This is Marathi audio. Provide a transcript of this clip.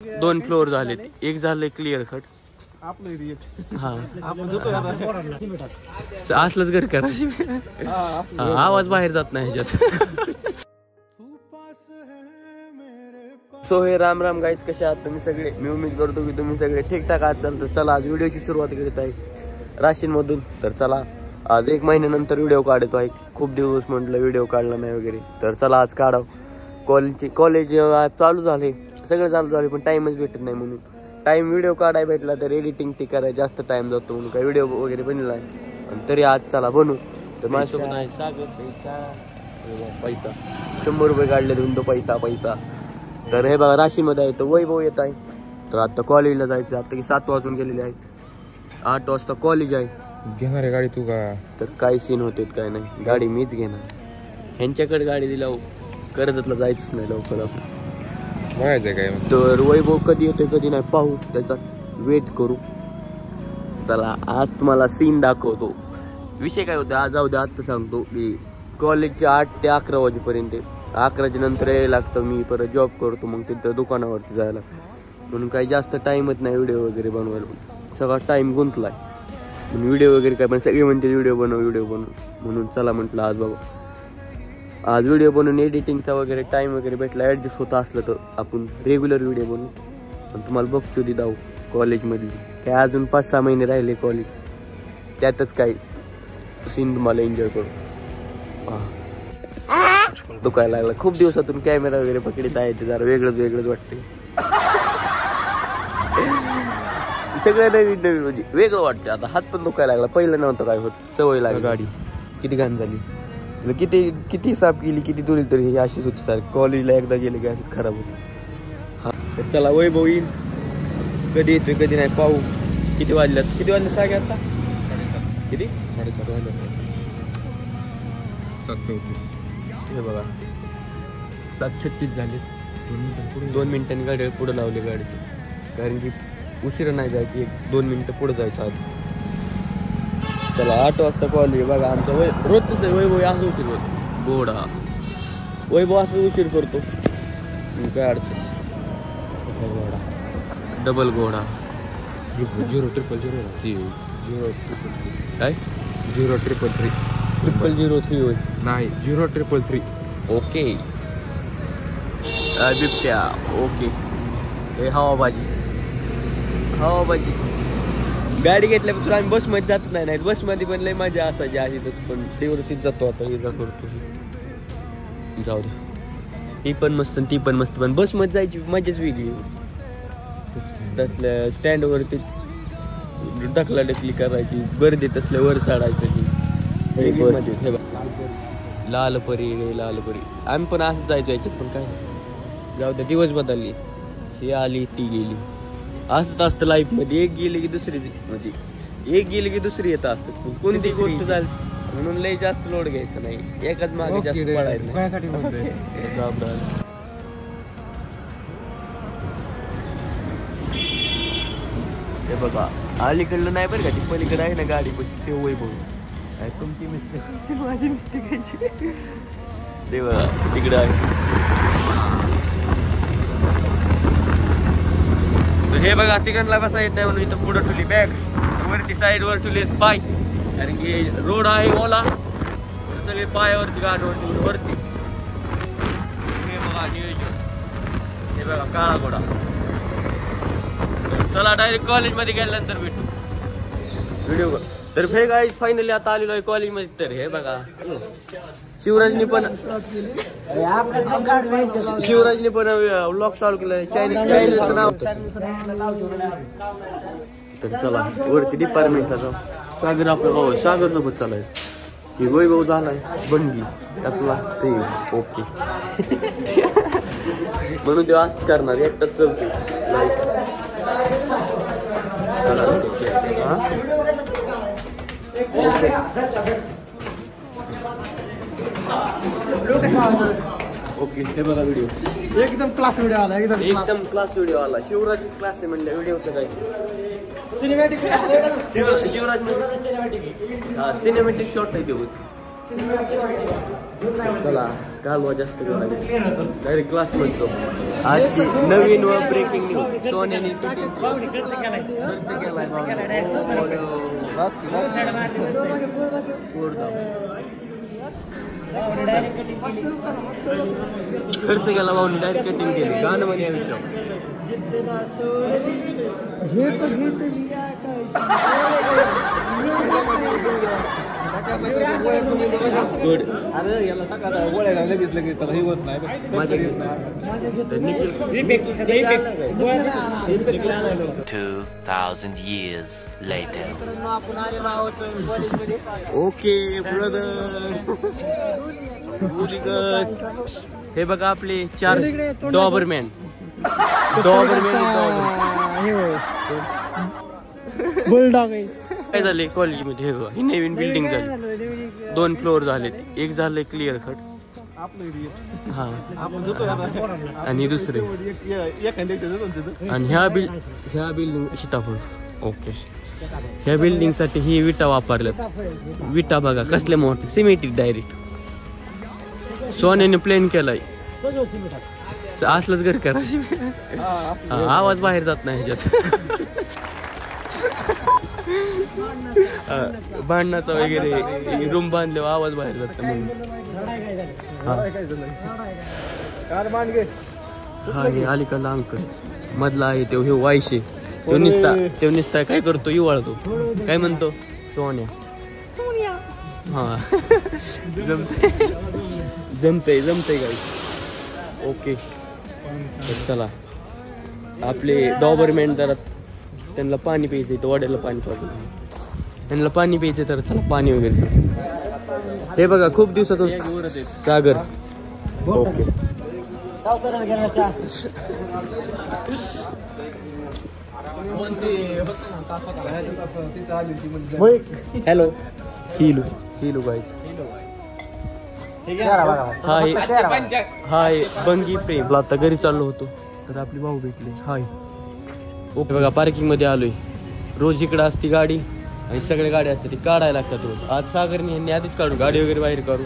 2 फ्लोअर झालेत, एक झालंय क्लिअर कट. हा असलंच घर करा. आवाज बाहेर जात नाही ह्याच्यात. सो हे राम राम गाईज, कसे आहात तुम्ही सगळे? मी उम्मीद करतो की तुम्ही सगळे ठीकठाक आहात. चालतं चला आज व्हिडिओची सुरुवात करीत आहे राशीन मधून. तर चला आज 1 महिन्यानंतर व्हिडिओ काढतो आहे. खूप दिवस म्हटलं व्हिडिओ काढला नाही वगैरे, तर चला आज काढाव. कॉलेज चालू झाले, सगळं चालू झाले, पण टाइमच भेटत नाही. म्हणून टाइम व्हिडिओ काढाय भेटला तर एडिटिंग ती करायला जास्त टाइम जातो, म्हणून काय व्हिडिओ वगैरे बनला आहे. तरी आज चला बनवू. तर माझ्यासोबत आहे सागर. पैसा 100 रुपये काढले, तो पैसा. तर हे बघा राशीमध्ये आहे, तर वैभव येत आहे. तर आता कॉलेजला जायचं. आता की 7 वाजून गेलेले आहे, 8 वाजता कॉलेज आहे. घेणार आहे गाडी तू का? तर काय सीन होते काय नाही, गाडी मीच घेणार. ह्यांच्याकडे गाडी दिला कर्जतला जायचंच नाही लवकर आपण. बघायचं काय? तर वैभव कधी येतोय कधी नाही पाहू, त्याचा वेट करू. चला आज तुम्हाला सीन दाखवतो. विषय काय होता आज, जाऊ दे आता सांगतो की कॉलेजचे 8 ते 11 वाजेपर्यंत. 11च्या नंतर यायला लागतं. मी परत जॉब करतो, मग तिथं दुकानावरती जायला, म्हणून काही जास्त टाइमच नाही व्हिडिओ वगैरे बनवायला. सगळा टाइम गुंतलाय म्हणून व्हिडिओ वगैरे काय, पण सगळे म्हणते व्हिडिओ बनव. म्हणून चला म्हटलं आज बाबा, आज व्हिडिओ बनवून एडिटिंगचा वगैरे टाइम वगैरे भेटला, ॲडजस्ट होत असलं तर आपण रेग्युलर व्हिडिओ बनवू. पण तुम्हाला बघतो ती जाऊ कॉलेजमधली काय, अजून 5-6 महिने राहिले कॉलेज, त्यातच काय सीन तुम्हाला एन्जॉय करू. दुखायला लागला, खूप दिवसातून कॅमेरा वगैरे पकडीत आहे, ते जरा वेगळंच वाटते. सगळं नवीन म्हणजे वेगळं वाटतं. आता हात पण दुखायला लागला, पहिलं नव्हतं काय होत, सवय लागली. गाडी किती घाण झाली, किती साफ केली, किती धुली, तरी हे अशीच होती सारखी. कॉलेजला एकदा गेले की अशीच खराब होती. हा तर चला वैभव येईल, कधी येतोय कधी नाही पाहू. किती वाजले सागे आता? किती? 7:30 वाजले. 7:34. हे बघा 7:36 झाले. 2 मिनिटांनी गाडी पुढे लावली गाडी, कारण की उशिरा नाही जायची, 1-2 मिनिटं पुढे जायचं आधी. चला 8 वाजता कॉलेज. बघा आमचं रोजच वैभव असं उशीर होतो. घोडा वैभव असं उशीर करतो, काय अडचण. घोडा डबल घोडा 00000 काय 00000 00003 होईल नाही 00033. ओके बिबट्या. ओके हे हवाबाजी. गाडी घेतल्यापासून आम्ही बसमध्ये जात नाही. बसमध्ये पण लय मजा असायची अशीच, पण देवरतीच जातो आता. हे करतो जाऊ दे, ही पण मस्त ती पण मस्त, पण बसमध्ये जायची मजाच वेगळी. त्यातल्या स्टँडवरती ढकलाढकली करायची, गर्दीत असल्या वर चढायचं. लालपरी आम्ही पण असं जायचो याच्यात, पण काय जाऊ द्या, दिवस बदलली. ही आली ती गेली, असंच असतं लाईफ मध्ये. एक गेली की दुसरी येत असतं. कोणती गोष्ट झाली म्हणून लय जास्त लोड घ्यायचं नाही, एकाच मागे जास्त पडायचं नाही. हे बघा अलीकडलं नाही बरं का, ती पलीकडे आहे ना गाडी, पण ते वैभव तुमची मिस्टेक, माझी मिस्टेक. ते बघा तिकडे आहे. हे बघा तिकडला बसा येत नाही म्हणून इथं पुढं ठेवली बॅग, वरती साईडवर ठेवली पाय, कारण की रोड आहे ओला, सगळे पायावरती गाडीवरती वरती. हे बघा नियोजन, हे बघा काळा घोडा. चला डायरेक्ट कॉलेजमध्ये गेल्यानंतर भेटू व्हिडिओ. तर हे गाईज फायनली आता आलेलो आहे कॉलेजमध्ये. तर हे बघा शिवराजने पण व्लॉग चालू केलं, चॅनलचं नाव. तर चला वरती डिपार्टमेंटला जाऊ. सागर आपलं भाऊ सागर सोबत चालाय. ही वैभव झालाय बनगी त्यातला ते. ओके म्हणून ते असं करणार, एकटाच चलते लाईफ. ओके हे बघा व्हिडिओ एकदम क्लास व्हिडिओ आला. एकदम क्लास व्हिडिओ आला. शिवराज क्लास आहे म्हणलं व्हिडिओचं काय. सिनेमॅटिक शिवराज सिनेमॅटिक शॉट आहे. चला कालवा जास्त डायरेक्ट क्लास म्हणतो. आजची नवीन व ब्रेकिंग न्यूज. सोन्याने खर्च केला भाऊनी डायरेक्ट कटिंग केली. गाणं म्हणे या विषयावर. गुड. अरे याला सकाळ गोळ्या लगेच त्याला हे होत नाही. माझ्या 2000 years later. Okay brother. हे बघा आपले 4 डॉबरमॅन. बुलडॉग काय झाले कॉलेजमध्ये? हे बघा, ही नवीन बिल्डिंग झाली. 2 फ्लोअर झालेत. एक झालंय क्लिअर कट. हा आणि दुसरे आणि ह्या बिल्डिंग सीताफळ. ओके. ह्या बिल्डिंग साठी ही विटा वापरल्यात. विटा बघा कसल्या मोठे सिमेंटिक डायरेक्ट. सोन्याने प्लेन केलाय. असलंच घर करा. आवाज बाहेर जात नाही ह्याच्यात. भांडणाचा वगैरे रूम बांधल्यावर आवाज बाहेर जात म्हणून. हा हे अलीकडला अंकल. मधला आहे तो हे वायशे. तो निसता काय करतो? युवाळतो. काय म्हणतो? सोन्या. हा जमतय काय. ओके चला. आपले डॉबरमॅन जरा त्यांना पाणी प्यायचंय. तो वाड्याला पाणी पाहिजे. त्यांना पाणी प्यायचंय तर चला पाणी वगैरे. हे बघा खूप दिवसातून सागर. ओके. हॅलो. हिलू गाईज. हाय बंगी प्रेम. आता घरी चाललो होतो तर आपली भाऊ भेटले. हाय. ओके बघा पार्किंग मध्ये आलोय. रोज इकडे असती गाडी आणि सगळ्या गाड्या असतात. ती काढायला लागतात रोज. आज सागरने यांनी आधीच काढू गाडी वगैरे बाहेर काढू.